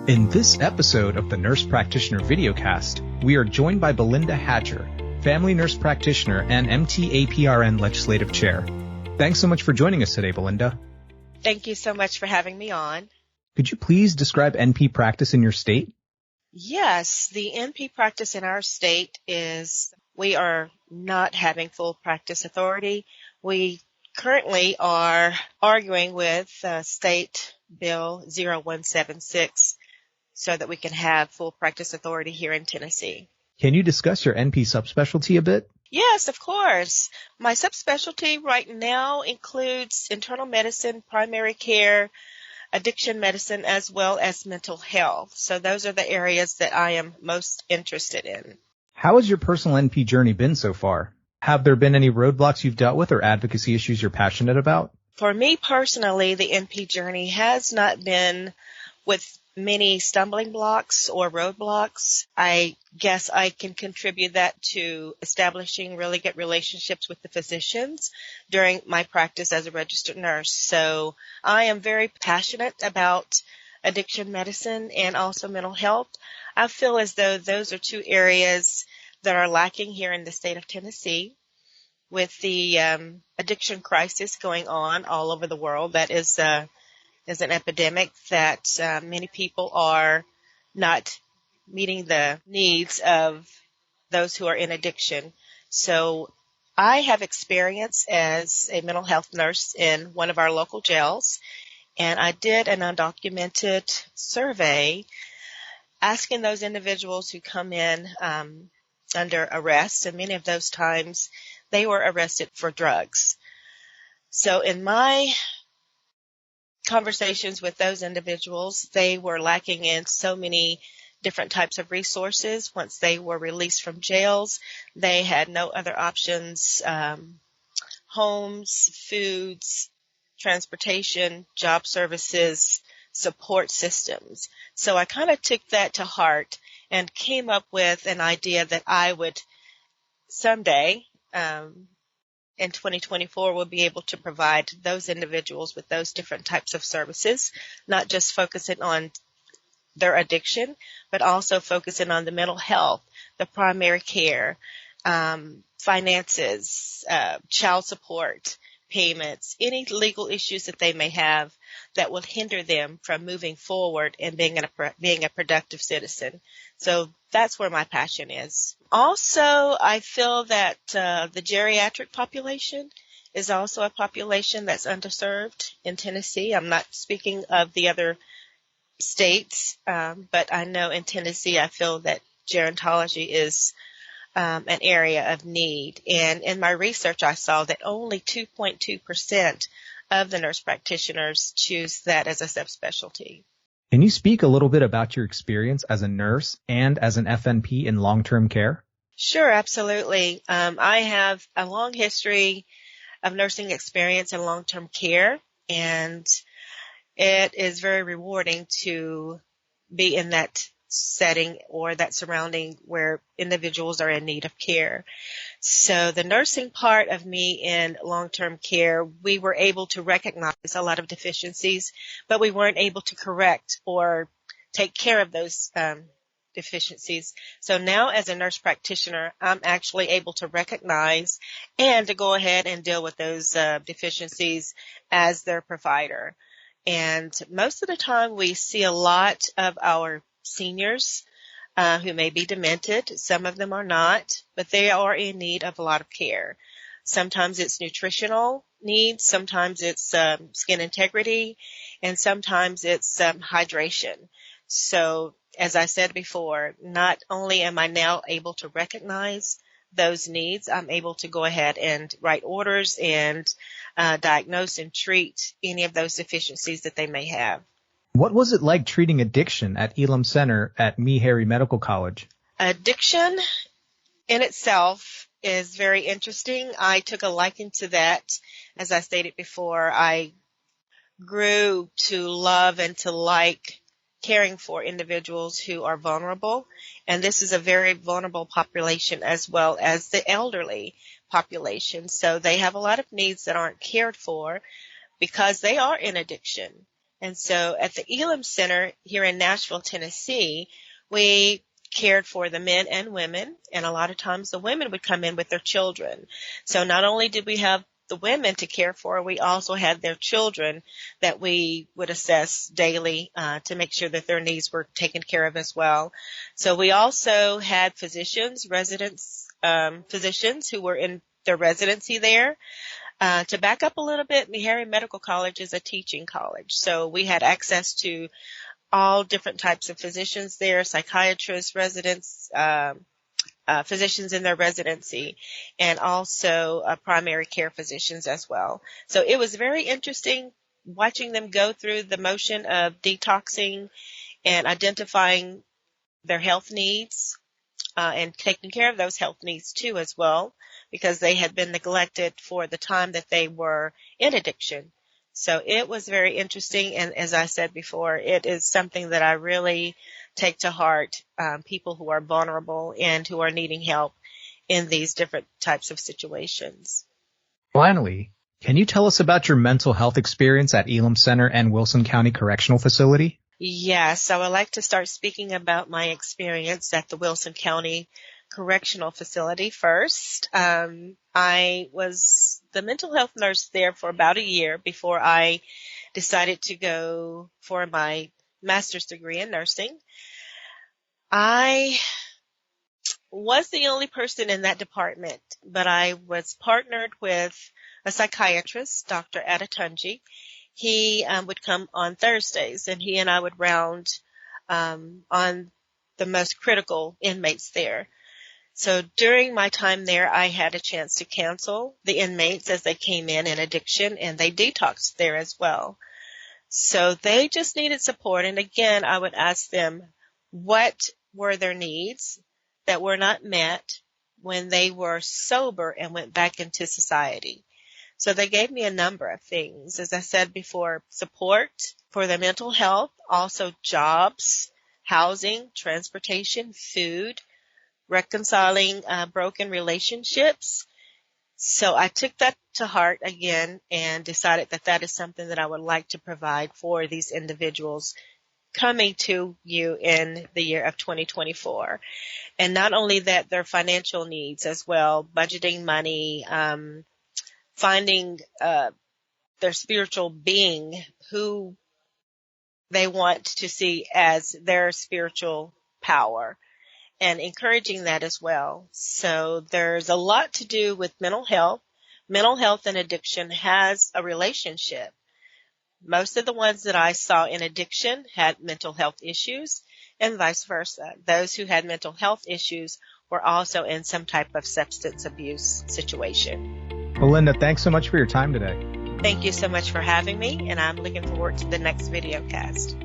In this episode of the Nurse Practitioner Videocast, we are joined by Belinda H, Family Nurse Practitioner and MTAPRN Legislative Chair. Thanks so much for joining us today, Belinda. Thank you so much for having me on. Could you please describe NP practice in your state? Yes, the NP practice in our state is we are not having full practice authority. We currently are arguing with State Bill 0176 so that we can have full practice authority here in Tennessee. Can you discuss your NP subspecialty a bit? Yes, of course. My subspecialty right now includes internal medicine, primary care, addiction medicine, as well as mental health. So those are the areas that I am most interested in. How has your personal NP journey been so far? Have there been any roadblocks you've dealt with or advocacy issues you're passionate about? For me personally, the NP journey has not been with many stumbling blocks or roadblocks. I guess I can contribute that to establishing really good relationships with the physicians during my practice as a registered nurse. So I am very passionate about addiction medicine and also mental health. I feel as though those are two areas that are lacking here in the state of Tennessee with the addiction crisis going on all over the world. That is an epidemic that many people are not meeting the needs of those who are in addiction. So I have experience as a mental health nurse in one of our local jails, and I did an undocumented survey asking those individuals who come in under arrest, and many of those times they were arrested for drugs. So in my conversations with those individuals, they were lacking in so many different types of resources. Once they were released from jails, they had no other options, homes, foods, transportation, job services, support systems. So I kind of took that to heart and came up with an idea that I would someday, in 2024, will be able to provide those individuals with those different types of services, not just focusing on their addiction, but also focusing on the mental health, the primary care, finances, child support, payments, any legal issues that they may have that will hinder them from moving forward and being a productive citizen. So that's where my passion is. Also, I feel that the geriatric population is also a population that's underserved in Tennessee. I'm not speaking of the other states, but I know in Tennessee I feel that gerontology is an area of need. And in my research, I saw that only 2.2% of the nurse practitioners choose that as a subspecialty. Can you speak a little bit about your experience as a nurse and as an FNP in long-term care? Sure, absolutely. I have a long history of nursing experience in long-term care, and it is very rewarding to be in that setting or that surrounding where individuals are in need of care. So the nursing part of me in long-term care, we were able to recognize a lot of deficiencies, but we weren't able to correct or take care of those deficiencies. So now as a nurse practitioner, I'm actually able to recognize and to go ahead and deal with those deficiencies as their provider. And most of the time we see a lot of our seniors who may be demented. Some of them are not, but they are in need of a lot of care. Sometimes it's nutritional needs, sometimes it's skin integrity, and sometimes it's hydration. So as I said before, not only am I now able to recognize those needs, I'm able to go ahead and write orders and diagnose and treat any of those deficiencies that they may have. What was it like treating addiction at Elam Center at Meharry Medical College? Addiction in itself is very interesting. I took a liking to that. As I stated before, I grew to love and to like caring for individuals who are vulnerable. And this is a very vulnerable population as well as the elderly population. So they have a lot of needs that aren't cared for because they are in addiction. And so at the Elam Center here in Nashville, Tennessee, we cared for the men and women, and a lot of times the women would come in with their children. So not only did we have the women to care for, we also had their children that we would assess daily to make sure that their needs were taken care of as well. So we also had physicians, physicians who were in their residency there. To back up a little bit, Meharry Medical College is a teaching college, so we had access to all different types of physicians there, psychiatrists, residents, physicians in their residency, and also primary care physicians as well. So it was very interesting watching them go through the motion of detoxing and identifying their health needs and taking care of those health needs too as well, because they had been neglected for the time that they were in addiction. So it was very interesting, and as I said before, it is something that I really take to heart, people who are vulnerable and who are needing help in these different types of situations. Finally, can you tell us about your mental health experience at Elam Center and Wilson County Correctional Facility? Yes, so I'd like to start speaking about my experience at the Wilson County Correctional Facility first. I was the mental health nurse there for about a year before I decided to go for my master's degree in nursing. I was the only person in that department, but I was partnered with a psychiatrist, Dr. Adetunji. He would come on Thursdays, and he and I would round on the most critical inmates there. So during my time there, I had a chance to counsel the inmates as they came in addiction, and they detoxed there as well. So they just needed support. And again, I would ask them what were their needs that were not met when they were sober and went back into society. So they gave me a number of things. As I said before, support for their mental health, also jobs, housing, transportation, food, reconciling broken relationships. So I took that to heart again and decided that that is something that I would like to provide for these individuals coming to you in the year of 2024. And not only that, their financial needs as well, budgeting money, finding their spiritual being, who they want to see as their spiritual power, and encouraging that as well. So there's a lot to do with mental health. Mental health and addiction has a relationship. Most of the ones that I saw in addiction had mental health issues, and vice versa. Those who had mental health issues were also in some type of substance abuse situation. Belinda, thanks so much for your time today. Thank you so much for having me, and I'm looking forward to the next video cast.